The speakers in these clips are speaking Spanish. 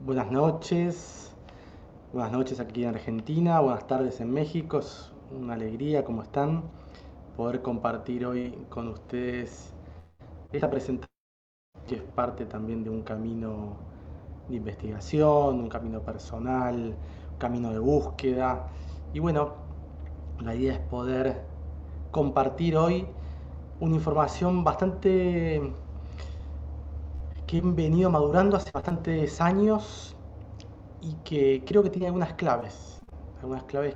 Buenas noches aquí en Argentina, buenas tardes en México, es una alegría, ¿cómo están? Poder compartir hoy con ustedes esta presentación que es parte también de un camino de investigación, un camino personal, un camino de búsqueda. Y bueno, la idea es poder compartir hoy una información bastante que he venido madurando hace bastantes años y que creo que tiene algunas claves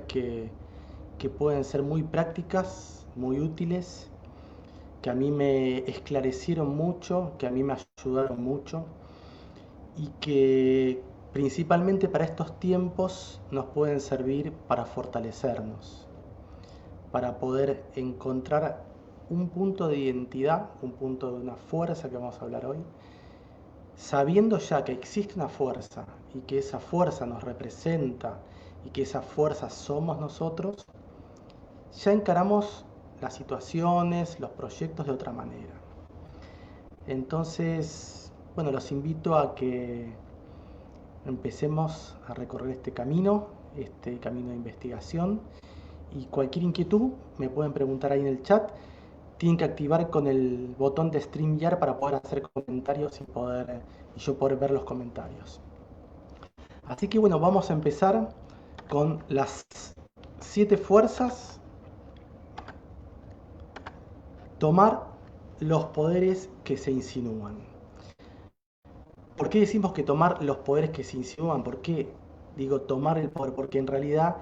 que pueden ser muy prácticas, muy útiles, que a mí me esclarecieron mucho, que a mí me ayudaron mucho y que principalmente para estos tiempos nos pueden servir para fortalecernos, para poder encontrar un punto de identidad, un punto de una fuerza que vamos a hablar hoy, sabiendo ya que existe una fuerza y que esa fuerza nos representa y que esa fuerza somos nosotros, ya encaramos las situaciones, los proyectos de otra manera. Entonces, bueno, los invito a que empecemos a recorrer este camino de investigación, y cualquier inquietud me pueden preguntar ahí en el chat. Tienen que activar con el botón de StreamYard para poder hacer comentarios y yo poder ver los comentarios. Así que bueno, vamos a empezar con las 7 fuerzas. Tomar los poderes que se insinúan. ¿Por qué decimos que tomar los poderes que se insinúan? ¿Por qué digo tomar el poder? Porque en realidad,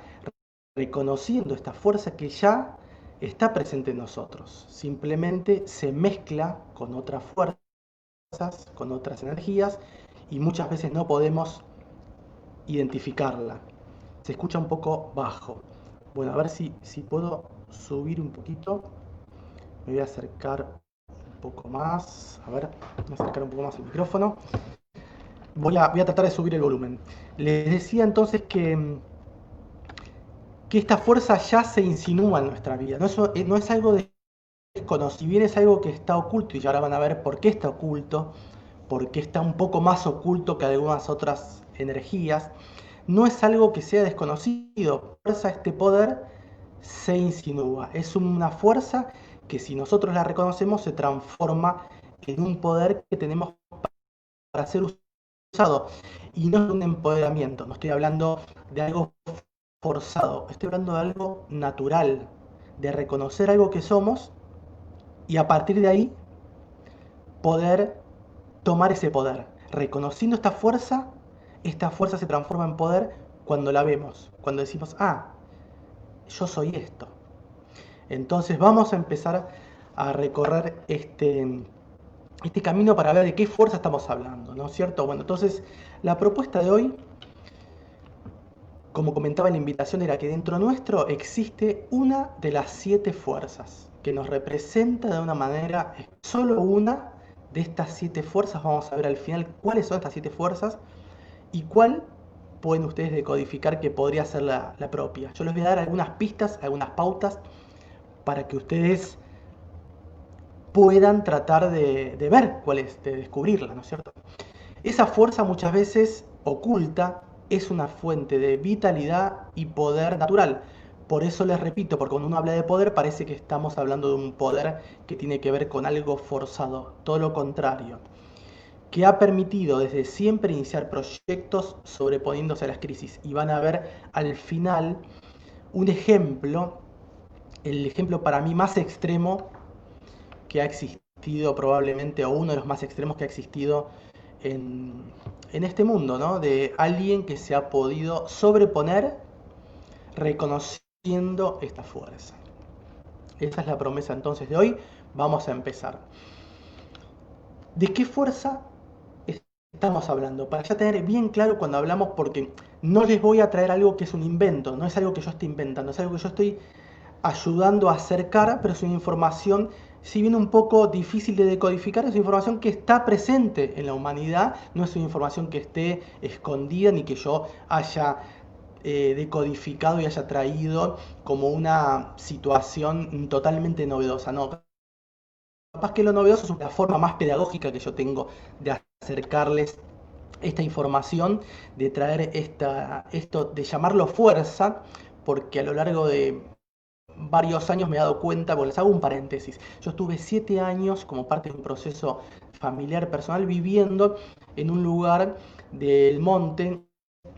reconociendo esta fuerza que ya está presente en nosotros, simplemente se mezcla con otras fuerzas, con otras energías, y muchas veces no podemos identificarla. Se escucha un poco bajo. Bueno, a ver si puedo subir un poquito. Me voy a acercar un poco más. A ver, voy a acercar un poco más el micrófono. Voy a tratar de subir el volumen. Les decía entonces que esta fuerza ya se insinúa en nuestra vida. No es algo desconocido, si bien es algo que está oculto, y ahora van a ver por qué está oculto, por qué está un poco más oculto que algunas otras energías. No es algo que sea desconocido. Fuerza, este poder se insinúa. Es una fuerza que, si nosotros la reconocemos, se transforma en un poder que tenemos para ser usado. Y no es un empoderamiento, no estoy hablando de algo forzado, estoy hablando de algo natural, de reconocer algo que somos y a partir de ahí poder tomar ese poder. Reconociendo esta fuerza se transforma en poder cuando la vemos, cuando decimos, ah, yo soy esto. Entonces vamos a empezar a recorrer este camino para ver de qué fuerza estamos hablando, ¿no es cierto? Bueno, entonces la propuesta de hoy, como comentaba en la invitación, era que dentro nuestro existe una de las 7 fuerzas que nos representa de una manera, solo una de estas 7 fuerzas. Vamos a ver al final cuáles son estas 7 fuerzas y cuál pueden ustedes decodificar que podría ser la propia. Yo les voy a dar algunas pistas, algunas pautas para que ustedes puedan tratar de ver cuál es, de descubrirla, ¿no es cierto? Esa fuerza, muchas veces oculta, es una fuente de vitalidad y poder natural. Por eso les repito, porque cuando uno habla de poder parece que estamos hablando de un poder que tiene que ver con algo forzado, todo lo contrario, que ha permitido desde siempre iniciar proyectos sobreponiéndose a las crisis. Y van a ver al final un ejemplo, el ejemplo para mí más extremo que ha existido probablemente, o uno de los más extremos que ha existido en, en este mundo, ¿no? De alguien que se ha podido sobreponer reconociendo esta fuerza. Esa es la promesa entonces de hoy. Vamos a empezar. ¿De qué fuerza estamos hablando? Para ya tener bien claro cuando hablamos, porque no les voy a traer algo que es un invento, no es algo que yo esté inventando, es algo que yo estoy ayudando a acercar, pero es una información, si bien un poco difícil de decodificar, es una información que está presente en la humanidad, no es una información que esté escondida ni que yo haya decodificado y haya traído como una situación totalmente novedosa, no. Capaz que lo novedoso es la forma más pedagógica que yo tengo de acercarles esta información, de traer esto, de llamarlo fuerza, porque a lo largo de varios años me he dado cuenta, porque les hago un paréntesis, yo estuve 7 años como parte de un proceso familiar personal viviendo en un lugar del monte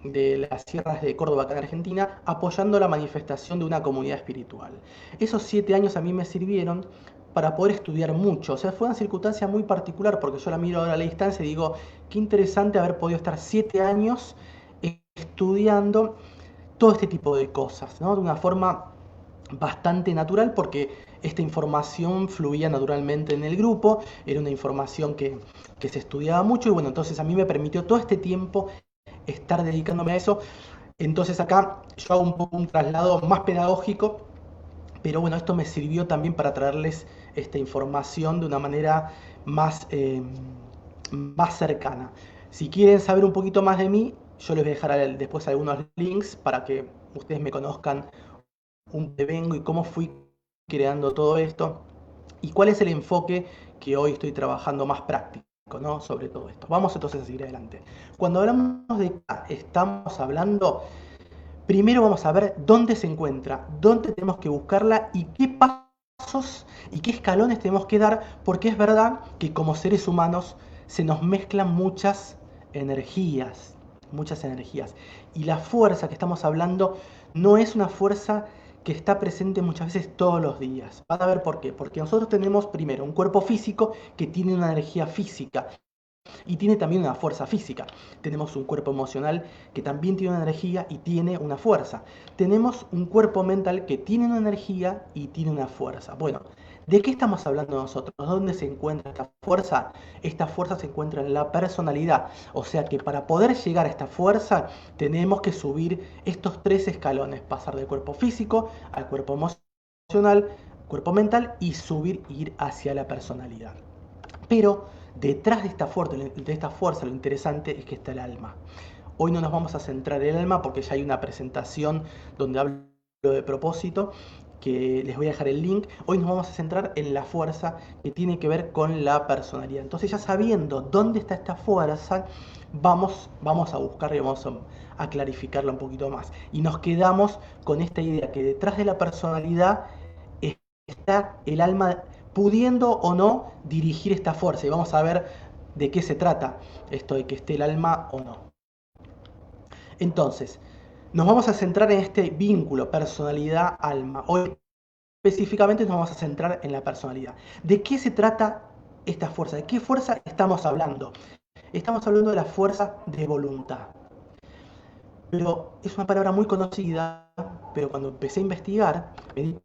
de las sierras de Córdoba, acá en Argentina, apoyando la manifestación de una comunidad espiritual. Esos 7 años a mí me sirvieron para poder estudiar mucho. O sea, fue una circunstancia muy particular porque yo la miro ahora a la distancia y digo, qué interesante haber podido estar 7 años estudiando todo este tipo de cosas, ¿no? De una forma bastante natural porque esta información fluía naturalmente en el grupo, era una información que se estudiaba mucho y bueno, entonces a mí me permitió todo este tiempo estar dedicándome a eso. Entonces acá yo hago un poco un traslado más pedagógico, pero bueno, esto me sirvió también para traerles esta información de una manera más cercana. Si quieren saber un poquito más de mí, yo les voy a dejar después algunos links para que ustedes me conozcan de vengo y cómo fui creando todo esto y cuál es el enfoque que hoy estoy trabajando más práctico, ¿no? Sobre todo esto. Vamos entonces a seguir adelante. Cuando hablamos de qué estamos hablando, primero vamos a ver dónde se encuentra, dónde tenemos que buscarla y qué pasos y qué escalones tenemos que dar, porque es verdad que como seres humanos se nos mezclan energías, muchas energías. Y la fuerza que estamos hablando no es una fuerza que está presente muchas veces todos los días. Van a ver por qué. Porque nosotros tenemos primero un cuerpo físico que tiene una energía física y tiene también una fuerza física. Tenemos un cuerpo emocional que también tiene una energía y tiene una fuerza. Tenemos un cuerpo mental que tiene una energía y tiene una fuerza. Bueno, ¿de qué estamos hablando nosotros? ¿Dónde se encuentra esta fuerza? Esta fuerza se encuentra en la personalidad. O sea que para poder llegar a esta fuerza tenemos que subir estos 3 escalones. Pasar del cuerpo físico al cuerpo emocional, cuerpo mental y ir hacia la personalidad. Pero detrás de esta fuerza lo interesante es que está el alma. Hoy no nos vamos a centrar en el alma porque ya hay una presentación donde hablo de propósito, que les voy a dejar el link. Hoy nos vamos a centrar en la fuerza que tiene que ver con la personalidad. Entonces ya sabiendo dónde está esta fuerza, vamos a buscarla y vamos a clarificarla un poquito más. Y nos quedamos con esta idea que detrás de la personalidad está el alma pudiendo o no dirigir esta fuerza. Y vamos a ver de qué se trata esto de que esté el alma o no. Entonces, nos vamos a centrar en este vínculo personalidad-alma. Hoy específicamente nos vamos a centrar en la personalidad. ¿De qué se trata esta fuerza? ¿De qué fuerza estamos hablando? Estamos hablando de la fuerza de voluntad. Pero es una palabra muy conocida, pero cuando empecé a investigar me di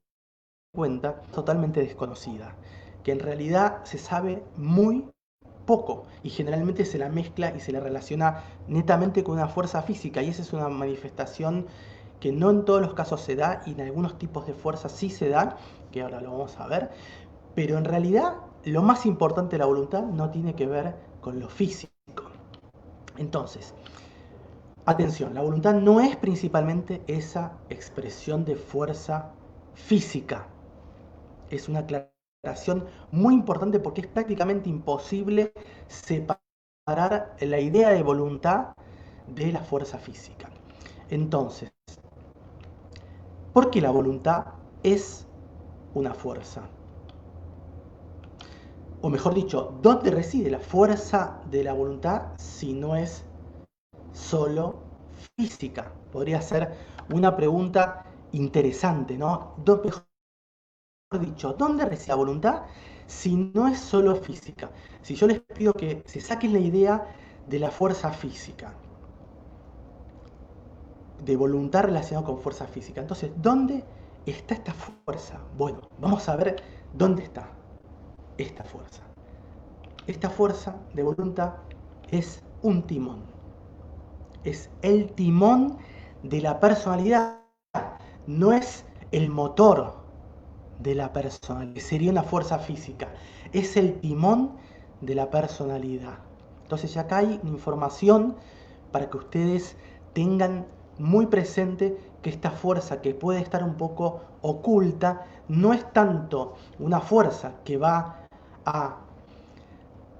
cuenta totalmente desconocida, que en realidad se sabe muy poco y generalmente se la mezcla y se la relaciona netamente con una fuerza física y esa es una manifestación que no en todos los casos se da y en algunos tipos de fuerza sí se da, que ahora lo vamos a ver, pero en realidad lo más importante de la voluntad no tiene que ver con lo físico. Entonces, atención, la voluntad no es principalmente esa expresión de fuerza física. Es una aclaración muy importante porque es prácticamente imposible separar la idea de voluntad de la fuerza física. Entonces, ¿por qué la voluntad es una fuerza? O mejor dicho, ¿dónde reside la fuerza de la voluntad si no es solo física? Podría ser una pregunta interesante, ¿no? Mejor dicho, ¿dónde reside la voluntad si no es solo física? Si yo les pido que se saquen la idea de la fuerza física, de voluntad relacionada con fuerza física, entonces, ¿dónde está esta fuerza? Bueno, vamos a ver dónde está esta fuerza. Esta fuerza de voluntad es un timón. Es el timón de la personalidad. No es el motor de la personalidad, que sería una fuerza física. Es el timón de la personalidad. Entonces ya acá hay información para que ustedes tengan muy presente que esta fuerza que puede estar un poco oculta no es tanto una fuerza que va a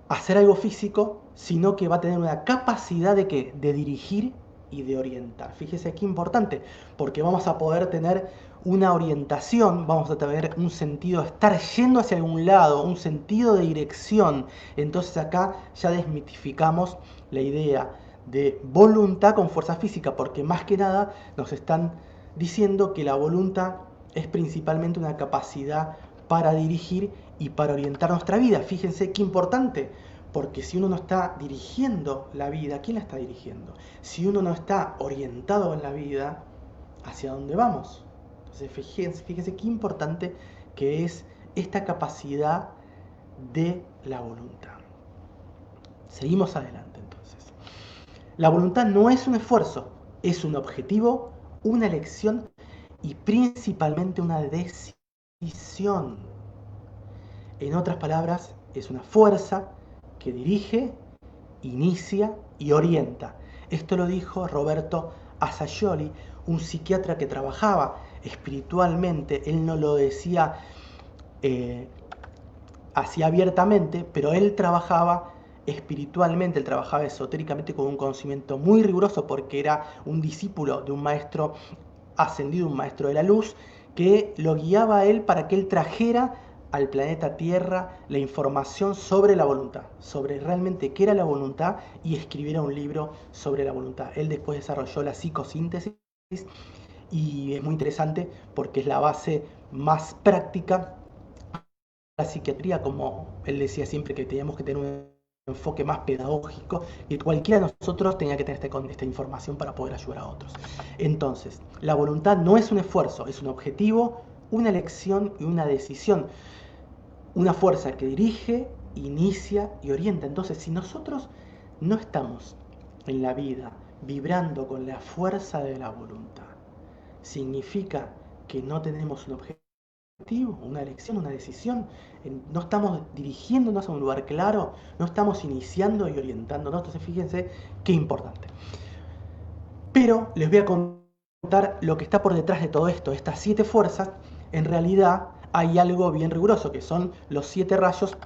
hacer algo físico, sino que va a tener una capacidad de ¿qué? De dirigir y de orientar. Fíjese qué importante, porque vamos a poder tener una orientación, vamos a tener un sentido, estar yendo hacia algún lado, un sentido de dirección. Entonces acá ya desmitificamos la idea de voluntad con fuerza física, porque más que nada nos están diciendo que la voluntad es principalmente una capacidad para dirigir y para orientar nuestra vida. Fíjense qué importante, porque si uno no está dirigiendo la vida, ¿quién la está dirigiendo? Si uno no está orientado en la vida, ¿hacia dónde vamos? Entonces fíjense qué importante que es esta capacidad de la voluntad. Seguimos adelante entonces. La voluntad no es un esfuerzo, es un objetivo, una elección y principalmente una decisión. En otras palabras, es una fuerza que dirige, inicia y orienta. Esto lo dijo Roberto Assagioli, un psiquiatra que trabajaba espiritualmente. Él no lo decía así abiertamente, pero él trabajaba espiritualmente, él trabajaba esotéricamente con un conocimiento muy riguroso porque era un discípulo de un maestro ascendido, un maestro de la luz, que lo guiaba a él para que él trajera al planeta Tierra la información sobre la voluntad, sobre realmente qué era la voluntad, y escribiera un libro sobre la voluntad. Él después desarrolló la psicosíntesis y es muy interesante porque es la base más práctica de la psiquiatría, como él decía siempre que teníamos que tener un enfoque más pedagógico y cualquiera de nosotros tenía que tener esta información para poder ayudar a otros. Entonces, la voluntad no es un esfuerzo, es un objetivo, una elección y una decisión. Una fuerza que dirige, inicia y orienta. Entonces, si nosotros no estamos en la vida vibrando con la fuerza de la voluntad, significa que no tenemos un objetivo, una elección, una decisión, no estamos dirigiéndonos a un lugar claro, no estamos iniciando y orientándonos. Entonces, fíjense qué importante. Pero les voy a contar lo que está por detrás de todo esto. Estas 7 fuerzas, en realidad hay algo bien riguroso, que son los 7 rayos,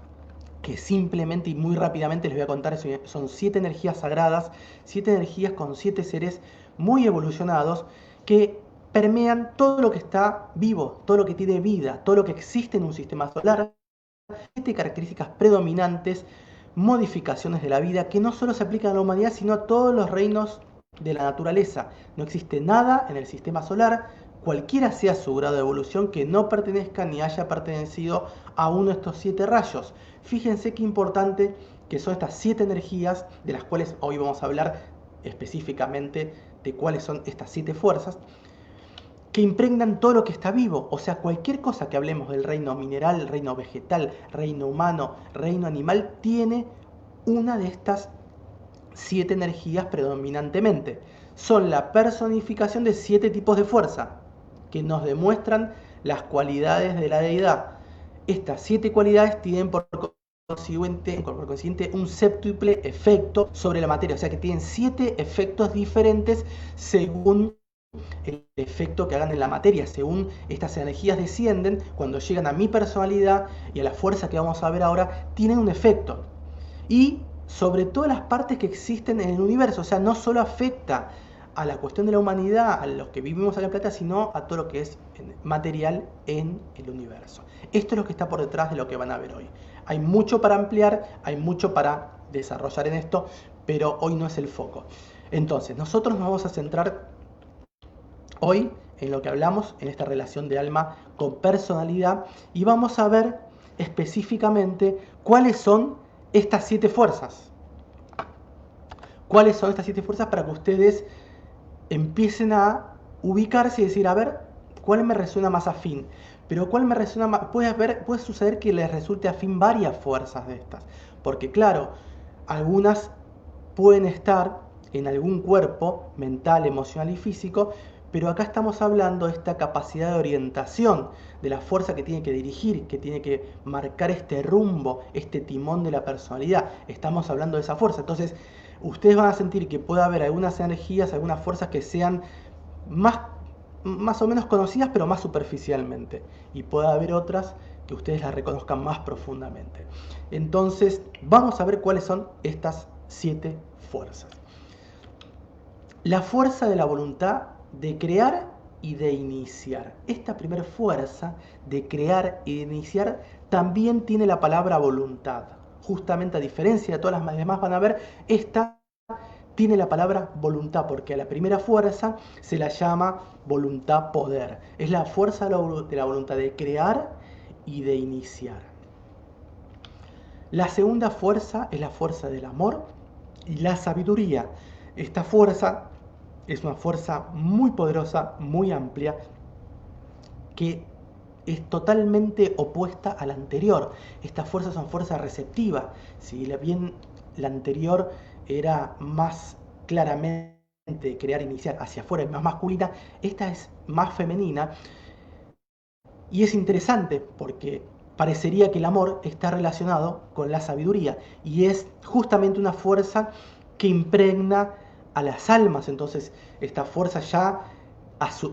que simplemente y muy rápidamente les voy a contar. Son 7 energías sagradas, 7 energías con 7 seres muy evolucionados que permean todo lo que está vivo, todo lo que tiene vida, todo lo que existe en un sistema solar. 7 características predominantes, modificaciones de la vida que no solo se aplican a la humanidad, sino a todos los reinos de la naturaleza. No existe nada en el sistema solar, cualquiera sea su grado de evolución, que no pertenezca ni haya pertenecido a uno de estos 7 rayos. Fíjense qué importante que son estas 7 energías, de las cuales hoy vamos a hablar específicamente de cuáles son estas 7 fuerzas, que impregnan todo lo que está vivo. O sea, cualquier cosa que hablemos del reino mineral, reino vegetal, reino humano, reino animal, tiene una de estas 7 energías predominantemente. Son la personificación de 7 tipos de fuerza que nos demuestran las cualidades de la deidad. Estas 7 cualidades tienen por consiguiente un séptuple efecto sobre la materia. O sea que tienen 7 efectos diferentes según el efecto que hagan en la materia. Según estas energías descienden, cuando llegan a mi personalidad y a la fuerza que vamos a ver ahora, tienen un efecto. Y sobre todas las partes que existen en el universo. O sea, no solo afecta a la cuestión de la humanidad, a los que vivimos en el planeta, sino a todo lo que es material en el universo. Esto es lo que está por detrás de lo que van a ver hoy. Hay mucho para ampliar, hay mucho para desarrollar en esto, pero hoy no es el foco. Entonces, nosotros nos vamos a centrar hoy en lo que hablamos, en esta relación de alma con personalidad, y vamos a ver específicamente cuáles son estas 7 fuerzas. ¿Cuáles son estas 7 fuerzas? Para que ustedes empiecen a ubicarse y decir, a ver, ¿cuál me resuena más afín? Pero ¿cuál me resuena más? Puede suceder que les resulte afín varias fuerzas de estas. Porque claro, algunas pueden estar en algún cuerpo mental, emocional y físico, pero acá estamos hablando de esta capacidad de orientación, de la fuerza que tiene que dirigir, que tiene que marcar este rumbo, este timón de la personalidad. Estamos hablando de esa fuerza. Entonces, ustedes van a sentir que puede haber algunas energías, algunas fuerzas que sean más o menos conocidas, pero más superficialmente. Y puede haber otras que ustedes las reconozcan más profundamente. Entonces, vamos a ver cuáles son estas 7 fuerzas. La fuerza de la voluntad de crear y de iniciar. Esta primera fuerza de crear y de iniciar también tiene la palabra voluntad. Justamente a diferencia de todas las demás van a ver, esta tiene la palabra voluntad, porque a la primera fuerza se la llama voluntad poder. Es la fuerza de la voluntad de crear y de iniciar. La segunda fuerza es la fuerza del amor y la sabiduría. Esta fuerza es una fuerza muy poderosa, muy amplia, que es totalmente opuesta a la anterior. Estas fuerzas son fuerzas receptivas. Si bien la anterior era más claramente crear e iniciar hacia afuera, más masculina, esta es más femenina. Y es interesante porque parecería que el amor está relacionado con la sabiduría y es justamente una fuerza que impregna a las almas. Entonces esta fuerza ya,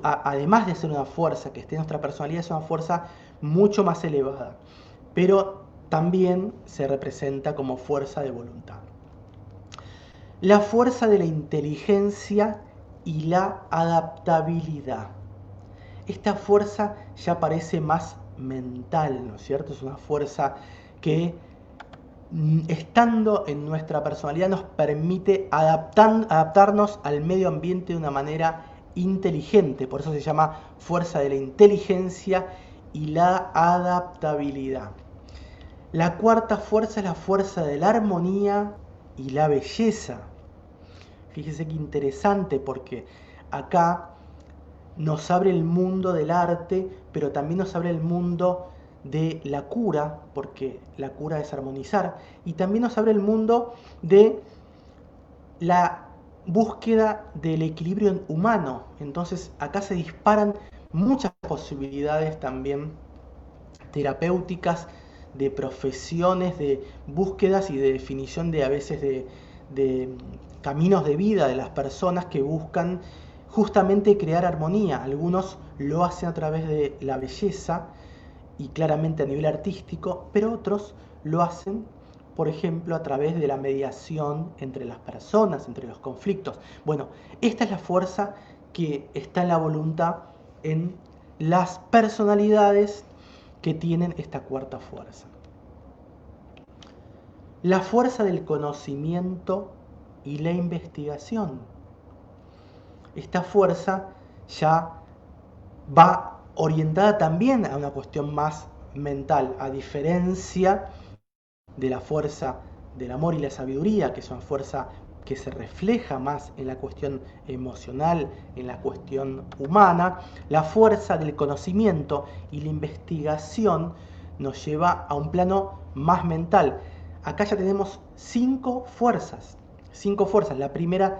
además de ser una fuerza que esté en nuestra personalidad, es una fuerza mucho más elevada, pero también se representa como fuerza de voluntad. La fuerza de la inteligencia y la adaptabilidad. Esta fuerza ya parece más mental, ¿no es cierto? Es una fuerza que, estando en nuestra personalidad, nos permite adaptarnos al medio ambiente de una manera inteligente. Por eso se llama fuerza de la inteligencia y la adaptabilidad. La cuarta fuerza es la fuerza de la armonía y la belleza. Fíjese qué interesante, porque acá nos abre el mundo del arte, pero también nos abre el mundo de la cura, porque la cura es armonizar, y también nos abre el mundo de la búsqueda del equilibrio humano. Entonces acá se disparan muchas posibilidades también terapéuticas, de profesiones, de búsquedas y de definición de a veces de caminos de vida de las personas que buscan justamente crear armonía. Algunos lo hacen a través de la belleza y claramente a nivel artístico, pero otros lo hacen, por ejemplo, a través de la mediación entre las personas, entre los conflictos. Bueno, esta es la fuerza que está en la voluntad, en las personalidades que tienen esta cuarta fuerza. La fuerza del conocimiento y la investigación. Esta fuerza ya va orientada también a una cuestión más mental, a diferencia de la fuerza del amor y la sabiduría, que es una fuerza que se refleja más en la cuestión emocional, en la cuestión humana. La fuerza del conocimiento y la investigación nos lleva a un plano más mental. Acá ya tenemos 5 fuerzas. 5 fuerzas. La primera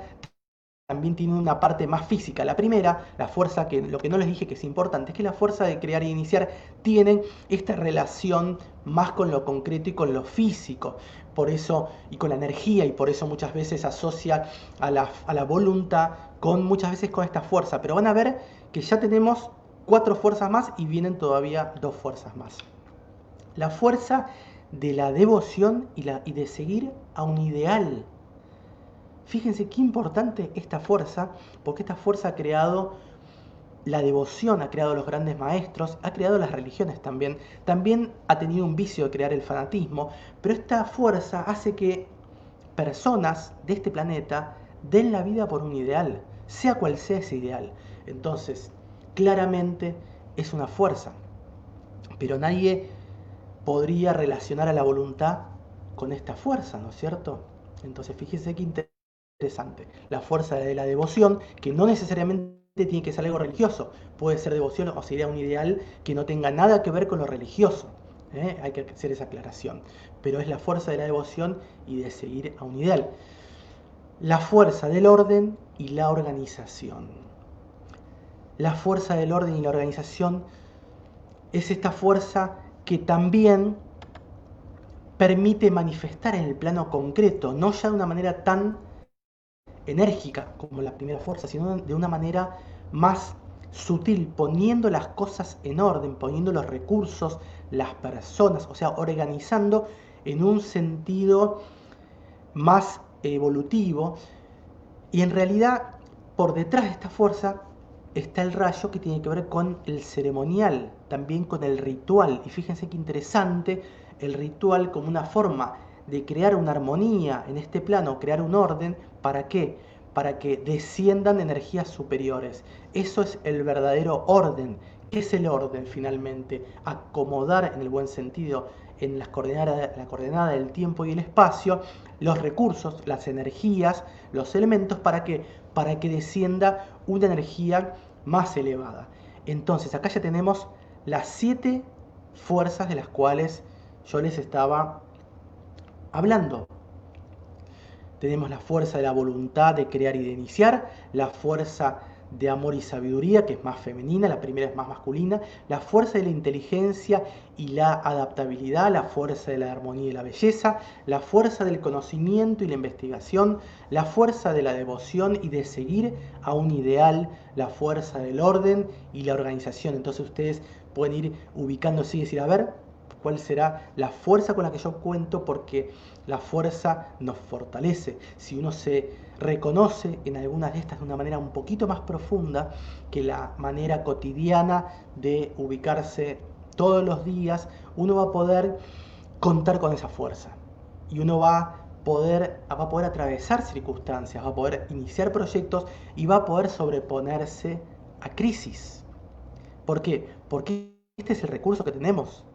también tiene una parte más física. La primera, la fuerza, que lo que no les dije que es importante, es que la fuerza de crear e iniciar tienen esta relación más con lo concreto y con lo físico. Por eso, y con la energía, y por eso muchas veces asocia a la voluntad muchas veces con esta fuerza. Pero van a ver que ya tenemos 4 fuerzas más y vienen todavía 2 fuerzas más. La fuerza de la devoción y de seguir a un ideal. Fíjense qué importante esta fuerza, porque esta fuerza ha creado la devoción, ha creado los grandes maestros, ha creado las religiones también. También ha tenido un vicio de crear el fanatismo, pero esta fuerza hace que personas de este planeta den la vida por un ideal, sea cual sea ese ideal. Entonces, claramente es una fuerza, pero nadie podría relacionar a la voluntad con esta fuerza, ¿no es cierto? Entonces, fíjense qué interesante. La fuerza de la devoción, que no necesariamente tiene que ser algo religioso. Puede ser devoción o sería un ideal que no tenga nada que ver con lo religioso. Hay que hacer esa aclaración. Pero es la fuerza de la devoción y de seguir a un ideal. La fuerza del orden y la organización. La fuerza del orden y la organización es esta fuerza que también permite manifestar en el plano concreto, no ya de una manera tan enérgica como la primera fuerza, sino de una manera más sutil, poniendo las cosas en orden, poniendo los recursos, las personas, o sea, organizando en un sentido más evolutivo, y en realidad por detrás de esta fuerza está el rayo que tiene que ver con el ceremonial, también con el ritual. Y fíjense qué interesante el ritual como una forma de crear una armonía en este plano, crear un orden. ¿Para qué? Para que desciendan energías superiores. Eso es el verdadero orden. ¿Qué es el orden finalmente? Acomodar en el buen sentido en la coordenada del tiempo y el espacio los recursos, las energías, los elementos para que descienda una energía más elevada. Entonces acá ya tenemos las 7 fuerzas de las cuales yo les estaba hablando. Tenemos la fuerza de la voluntad de crear y de iniciar, la fuerza de amor y sabiduría, que es más femenina, la primera es más masculina, la fuerza de la inteligencia y la adaptabilidad, la fuerza de la armonía y la belleza, la fuerza del conocimiento y la investigación, la fuerza de la devoción y de seguir a un ideal, la fuerza del orden y la organización. Entonces ustedes pueden ir ubicándose y decir, a ver, cuál será la fuerza con la que yo cuento, porque la fuerza nos fortalece. Si uno se reconoce en algunas de estas de una manera un poquito más profunda que la manera cotidiana de ubicarse todos los días, uno va a poder contar con esa fuerza y uno va a poder atravesar circunstancias, va a poder iniciar proyectos y va a poder sobreponerse a crisis. ¿Por qué? Porque este es el recurso que tenemos.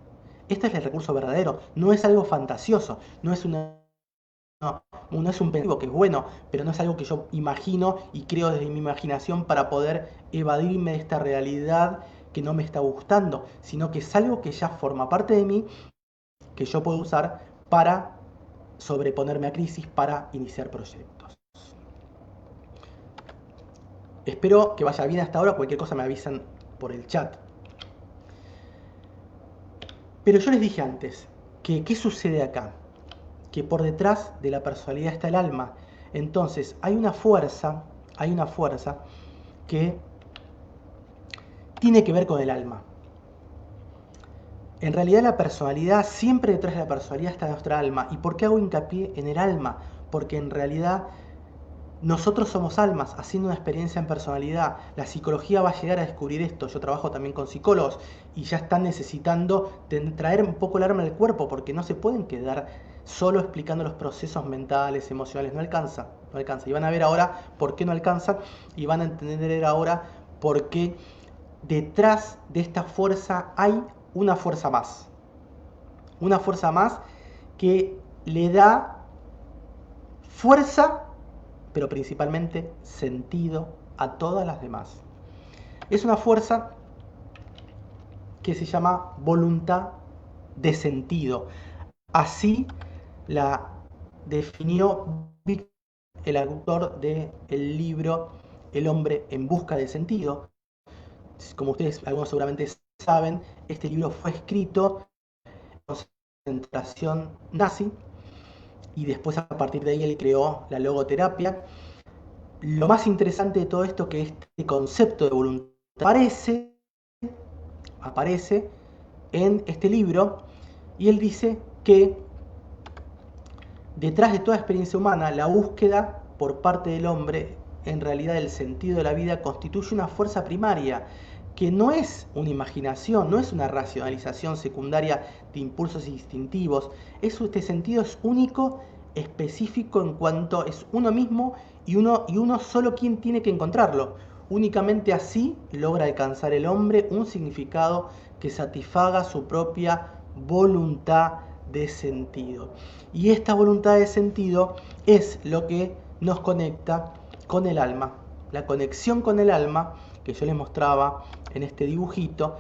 Este es el recurso verdadero, no es algo fantasioso, no es un pensamiento que es bueno, pero no es algo que yo imagino y creo desde mi imaginación para poder evadirme de esta realidad que no me está gustando, sino que es algo que ya forma parte de mí, que yo puedo usar para sobreponerme a crisis, para iniciar proyectos. Espero que vaya bien hasta ahora, cualquier cosa me avisan por el chat. Pero yo les dije antes, que ¿qué sucede acá? Que por detrás de la personalidad está el alma. Entonces hay una fuerza que tiene que ver con el alma. En realidad la personalidad, siempre detrás de la personalidad está nuestra alma. ¿Y por qué hago hincapié en el alma? Porque en realidad nosotros somos almas, haciendo una experiencia en personalidad. La psicología va a llegar a descubrir esto. Yo trabajo también con psicólogos y ya están necesitando traer un poco el alma al cuerpo, porque no se pueden quedar solo explicando los procesos mentales, emocionales. No alcanza. Y van a ver ahora por qué no alcanza, y van a entender ahora por qué detrás de esta fuerza hay una fuerza más. Una fuerza más que le da fuerza, pero principalmente sentido a todas las demás. Es una fuerza que se llama voluntad de sentido. Así la definió Víctor, el autor del libro El hombre en busca de sentido. Como ustedes, algunos seguramente saben, este libro fue escrito en concentración nazi y después a partir de ahí él creó la logoterapia. Lo más interesante de todo esto es que este concepto de voluntad aparece en este libro, y él dice que detrás de toda experiencia humana, la búsqueda por parte del hombre en realidad del sentido de la vida constituye una fuerza primaria que no es una imaginación, no es una racionalización secundaria de impulsos instintivos. Este sentido es único, específico en cuanto es uno mismo, y uno solo quien tiene que encontrarlo. Únicamente así logra alcanzar el hombre un significado que satisfaga su propia voluntad de sentido. Y esta voluntad de sentido es lo que nos conecta con el alma. La conexión con el alma, que yo les mostraba en este dibujito,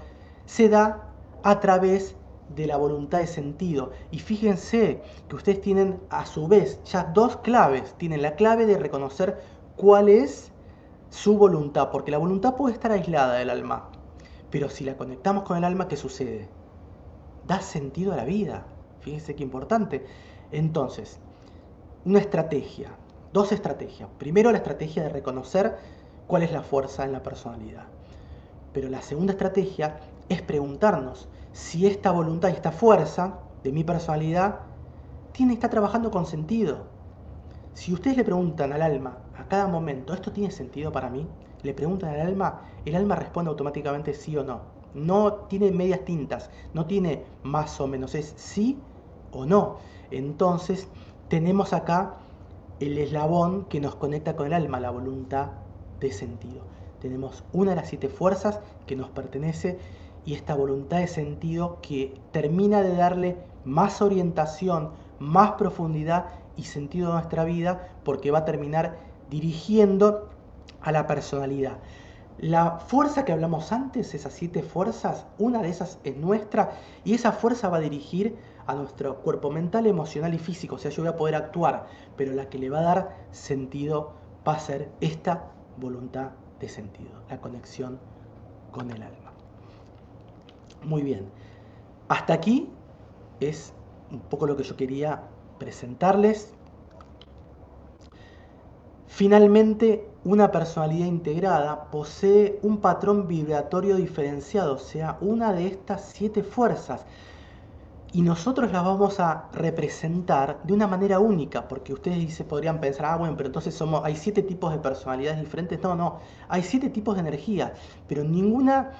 se da a través de la voluntad de sentido. Y fíjense que ustedes tienen a su vez ya dos claves. Tienen la clave de reconocer cuál es su voluntad, porque la voluntad puede estar aislada del alma, pero si la conectamos con el alma, ¿qué sucede? Da sentido a la vida. Fíjense qué importante. Entonces, una estrategia, dos estrategias. Primero, la estrategia de reconocer cuál es la fuerza en la personalidad. Pero la segunda estrategia es preguntarnos si esta voluntad y esta fuerza de mi personalidad está trabajando con sentido. Si ustedes le preguntan al alma a cada momento, ¿esto tiene sentido para mí? Le preguntan al alma, el alma responde automáticamente sí o no. No tiene medias tintas, no tiene más o menos, es sí o no. Entonces tenemos acá el eslabón que nos conecta con el alma, la voluntad de sentido. Tenemos una de las 7 fuerzas que nos pertenece y esta voluntad de sentido que termina de darle más orientación, más profundidad y sentido a nuestra vida, porque va a terminar dirigiendo a la personalidad. La fuerza que hablamos antes, esas 7 fuerzas, una de esas es nuestra y esa fuerza va a dirigir a nuestro cuerpo mental, emocional y físico. O sea, yo voy a poder actuar, pero la que le va a dar sentido va a ser esta voluntad de sentido, la conexión con el alma. Muy bien, hasta aquí es un poco lo que yo quería presentarles. Finalmente, una personalidad integrada posee un patrón vibratorio diferenciado, o sea, una de estas 7 fuerzas. Y nosotros las vamos a representar de una manera única, porque ustedes podrían pensar, bueno, pero entonces hay 7 tipos de personalidades diferentes. No, hay 7 tipos de energía, pero ninguna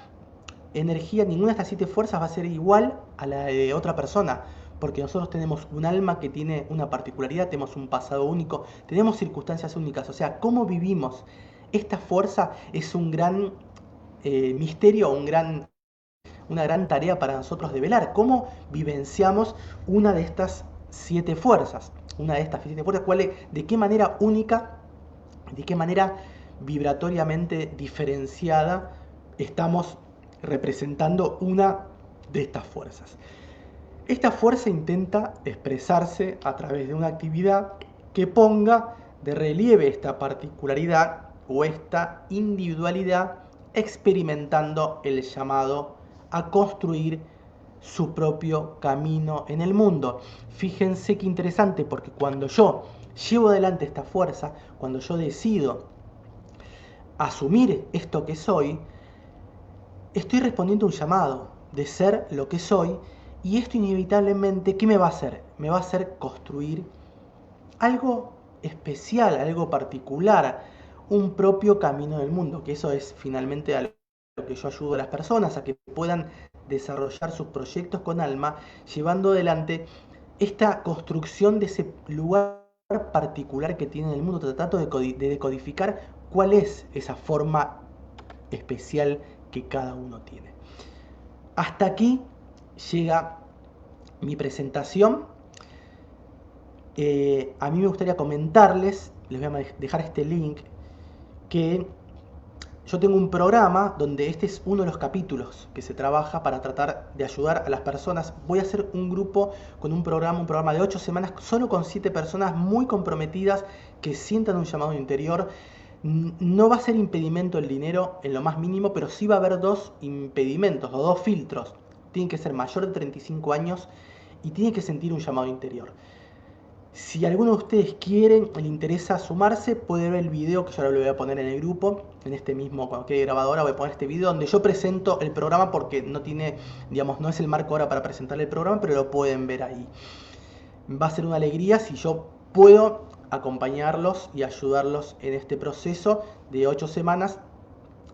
energía, ninguna de estas 7 fuerzas va a ser igual a la de otra persona, porque nosotros tenemos un alma que tiene una particularidad, tenemos un pasado único, tenemos circunstancias únicas, o sea, cómo vivimos esta fuerza es un gran misterio, una gran tarea para nosotros de velar, cómo vivenciamos una de estas 7 fuerzas, de qué manera única, de qué manera vibratoriamente diferenciada estamos representando una de estas fuerzas. Esta fuerza intenta expresarse a través de una actividad que ponga de relieve esta particularidad o esta individualidad, experimentando el llamado a construir su propio camino en el mundo. Fíjense qué interesante, porque cuando yo llevo adelante esta fuerza, cuando yo decido asumir esto que soy, estoy respondiendo a un llamado de ser lo que soy, y esto inevitablemente, ¿qué me va a hacer? Me va a hacer construir algo especial, algo particular, un propio camino del mundo, que eso es finalmente a lo que yo ayudo a las personas, a que puedan desarrollar sus proyectos con alma, llevando adelante esta construcción de ese lugar particular que tiene en el mundo, tratando de decodificar cuál es esa forma especial que cada uno tiene. Hasta aquí llega mi presentación. A mí me gustaría comentarles, les voy a dejar este link, que yo tengo un programa donde este es uno de los capítulos que se trabaja para tratar de ayudar a las personas. Voy a hacer un grupo con un programa de 8 semanas, solo con 7 personas muy comprometidas que sientan un llamado interior. No va a ser impedimento el dinero en lo más mínimo, pero sí va a haber 2 impedimentos o 2 filtros. Tienen que ser mayor de 35 años y tienen que sentir un llamado interior. Si alguno de ustedes quiere, le interesa sumarse, puede ver el video que yo ahora lo voy a poner en el grupo, en este mismo, cuando quede grabado ahora voy a poner este video donde yo presento el programa, porque no tiene, digamos, no es el marco ahora para presentar el programa, pero lo pueden ver ahí. Va a ser una alegría si yo puedo acompañarlos y ayudarlos en este proceso de 8 semanas,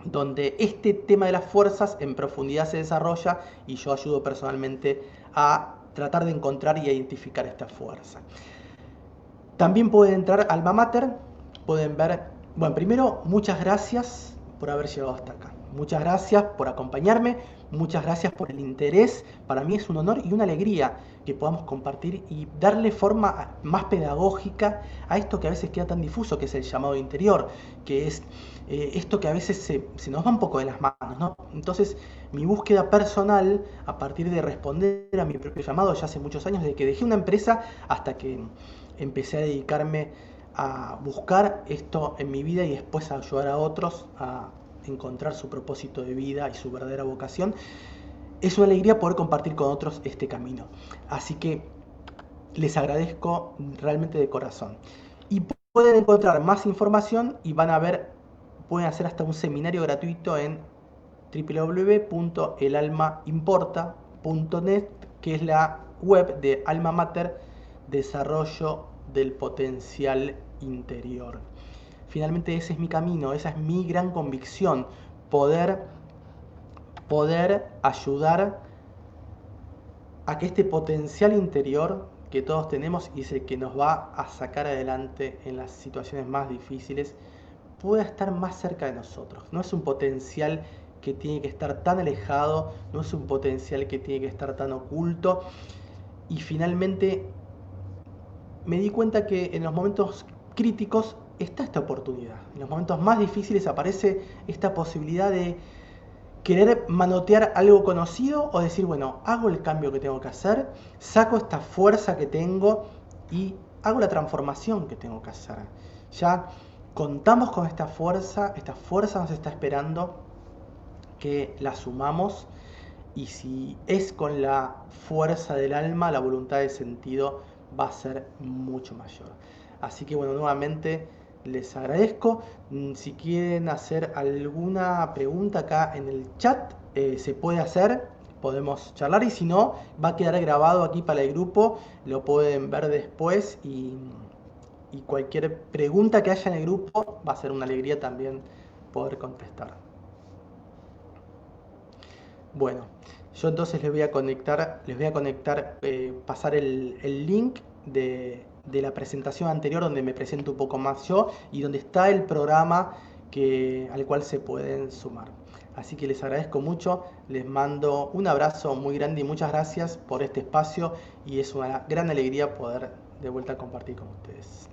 donde este tema de las fuerzas en profundidad se desarrolla y yo ayudo personalmente a tratar de encontrar y identificar esta fuerza. También pueden entrar a Alma Mater, pueden ver, bueno, primero muchas gracias por haber llegado hasta acá, muchas gracias por acompañarme, muchas gracias por el interés. Para mí es un honor y una alegría que podamos compartir y darle forma más pedagógica a esto que a veces queda tan difuso, que es el llamado interior, que es esto que a veces se nos va un poco de las manos, ¿no? Entonces, mi búsqueda personal, a partir de responder a mi propio llamado, ya hace muchos años, desde que dejé una empresa hasta que empecé a dedicarme a buscar esto en mi vida y después a ayudar a otros a encontrar su propósito de vida y su verdadera vocación. Es una alegría poder compartir con otros este camino. Así que les agradezco realmente de corazón. Y pueden encontrar más información y van a ver, pueden hacer hasta un seminario gratuito en www.elalmaimporta.net, que es la web de Alma Mater, Desarrollo del Potencial interior. Finalmente ese es mi camino, esa es mi gran convicción, poder ayudar a que este potencial interior que todos tenemos y es el que nos va a sacar adelante en las situaciones más difíciles, pueda estar más cerca de nosotros. No es un potencial que tiene que estar tan alejado, no es un potencial que tiene que estar tan oculto. Y finalmente me di cuenta que en los momentos críticos está esta oportunidad. En los momentos más difíciles aparece esta posibilidad de querer manotear algo conocido o decir, bueno, hago el cambio que tengo que hacer, saco esta fuerza que tengo y hago la transformación que tengo que hacer. Ya contamos con esta fuerza nos está esperando que la sumamos y si es con la fuerza del alma, la voluntad de sentido va a ser mucho mayor. Así que bueno, nuevamente les agradezco. Si quieren hacer alguna pregunta acá en el chat, se puede hacer, podemos charlar y si no, va a quedar grabado aquí para el grupo, lo pueden ver después y cualquier pregunta que haya en el grupo va a ser una alegría también poder contestar. Bueno, yo entonces les voy a conectar, pasar el link de la presentación anterior donde me presento un poco más yo y donde está el programa al cual se pueden sumar. Así que les agradezco mucho, les mando un abrazo muy grande y muchas gracias por este espacio y es una gran alegría poder de vuelta compartir con ustedes.